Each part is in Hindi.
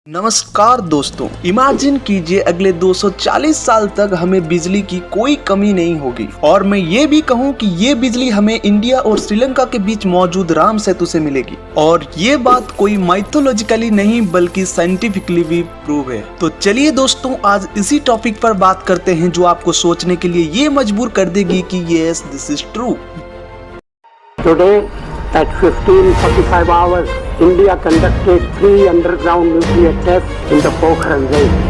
नमस्कार दोस्तों, इमेजिन कीजिए अगले 240 साल तक हमें बिजली की कोई कमी नहीं होगी और मैं ये भी कहूँ कि ये बिजली हमें इंडिया और श्रीलंका के बीच मौजूद राम सेतु से मिलेगी। और ये बात कोई माइथोलॉजिकली नहीं बल्कि साइंटिफिकली भी प्रूव है। तो चलिए दोस्तों, आज इसी टॉपिक पर बात करते हैं जो आपको सोचने के लिए ये मजबूर कर देगी कि yes, this is true. Today, at 15:45 hours, India conducted 3 underground nuclear tests in the Pokhran Range.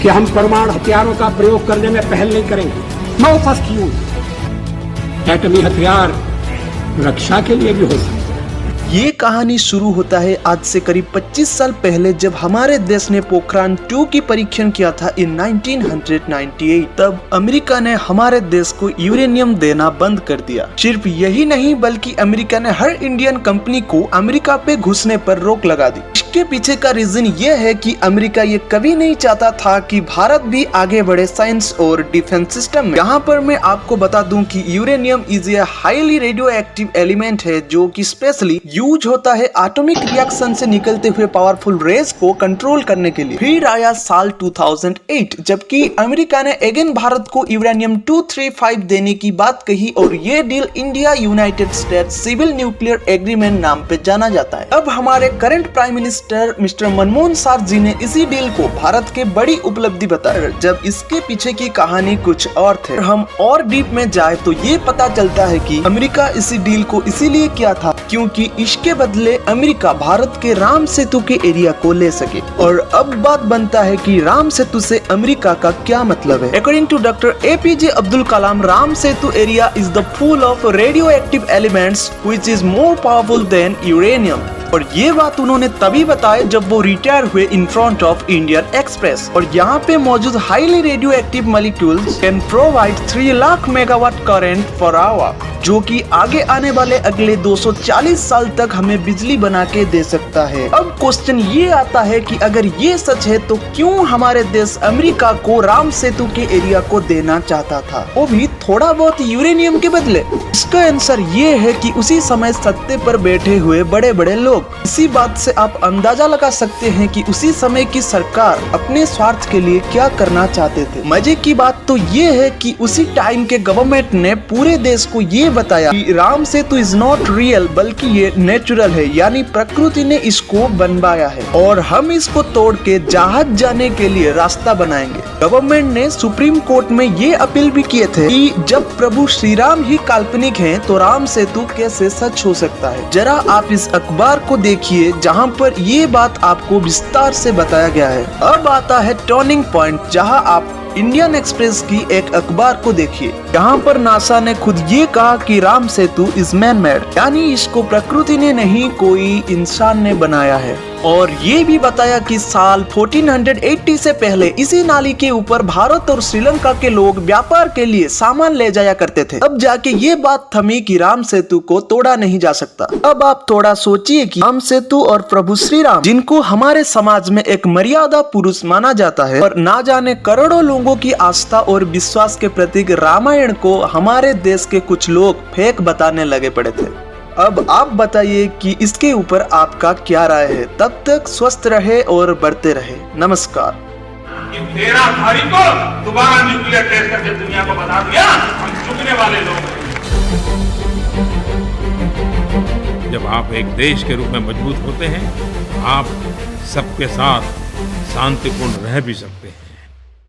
कि हम परमाणु हथियारों का प्रयोग करने में पहल नहीं करेंगे। No first use. एटमी हथियार रक्षा के लिए भी हो सकते हैं। ये कहानी शुरू होता है आज से करीब 25 साल पहले, जब हमारे देश ने पोखरान 2 की परीक्षण किया था इन 1998। तब अमेरिका ने हमारे देश को यूरेनियम देना बंद कर दिया। सिर्फ यही नहीं बल्कि अमेरिका ने हर इंडियन कंपनी को अमेरिका पे घुसने पर रोक लगा दी। इसके पीछे का रीजन ये है कि अमेरिका ये कभी नहीं चाहता था कि भारत भी आगे बढ़े साइंस और डिफेंस सिस्टम में। यहाँ पर मैं आपको बता दूं कि uranium is a highly radio active element है जो कि स्पेशली यूज होता है एटॉमिक रिएक्शन से निकलते हुए पावरफुल रेज को कंट्रोल करने के लिए। फिर आया साल 2008, जबकि अमेरिका ने अगेन भारत को यूरेनियम 235 देने की बात कही और ये deal India United States civil nuclear agreement नाम पे जाना जाता है। अब हमारे current prime minister mister Manmohan Singh ji ने इसी डील को भारत के बड़ी उपलब्धि बताया, जब इसके पीछे की कहानी कुछ और थे। हम और डीप में जाए तो ये पता चलता है कि अमेरिका इसी डील को इसीलिए किया था क्योंकि इसके बदले अमेरिका भारत के राम सेतु के एरिया को ले सके। और अब बात बनता है कि राम सेतु से अमेरिका का क्या मतलब है। According to doctor APJ Abdul Kalam, Ram Setu area is the full of radio active elements which is more powerful than uranium. और ये बात उन्होंने तभी बताया जब वो रिटायर हुए in front of Indian express. और यहाँ पे मौजूद highly radio active molecules can provide 3 lakh megawatt current per hour, जो कि आगे आने वाले अगले 240 साल तक हमें बिजली बना के दे सकता है। अब क्वेश्चन ये आता है कि अगर ये सच है तो क्यों हमारे देश अमेरिका को राम सेतु के एरिया को देना चाहता था, वो भी थोड़ा बहुत यूरेनियम के बदले। इसका आंसर ये है कि उसी समय सत्ते पर बैठे हुए बड़े बड़े लोग। इसी बात से आप अंदाजा लगा सकते हैं कि उसी समय की सरकार अपने स्वार्थ के लिए क्या करना चाहते थे। मजे की बात तो ये है कि उसी टाइम के गवर्नमेंट ने पूरे देश को ये बताया कि Ram Setu is not real बल्कि ये नेचुरल है, यानी प्रकृति ने इसको बनवाया है और हम इसको तोड़ के जहाज जाने के लिए रास्ता बनाएंगे। गवर्नमेंट ने सुप्रीम कोर्ट में ये अपील भी किए थे कि जब प्रभु श्री राम ही काल्पनिक हैं तो राम सेतु कैसे सच हो सकता है। जरा आप इस अखबार को देखिए जहां पर ये बात आपको विस्तार से बताया गया है। अब आता है टर्निंग पॉइंट, जहां आप इंडियन एक्सप्रेस की एक अखबार को देखिए। यहाँ पर नासा ने खुद ये कहा कि Ram Setu is man made, यानी इसको प्रकृति ने नहीं कोई इंसान ने बनाया है। और ये भी बताया कि साल 1480 से पहले इसी नाली के ऊपर भारत और श्रीलंका के लोग व्यापार के लिए सामान ले जाया करते थे। अब जाके ये बात थमी कि राम सेतु को तोड़ा नहीं जा सकता। अब आप थोड़ा सोचिए कि राम सेतु और प्रभु श्री राम, जिनको हमारे समाज में एक मर्यादा पुरुष माना जाता है और ना जाने करोड़ों लोगों की आस्था और विश्वास के प्रतीक रामायण को हमारे देश के कुछ लोग फेक बताने लगे पड़े थे। अब आप बताइए कि इसके ऊपर आपका क्या राय है। तब तक स्वस्थ रहे और बढ़ते रहे। नमस्कार। 13 तारीख को दोबारा न्यूक्लियर टेस्ट करके दुनिया को बता दिया हम झुकने वाले लोग हैं। जब आप एक देश के रूप में मजबूत होते हैं, आप सबके साथ शांतिपूर्ण रह भी सकते हैं।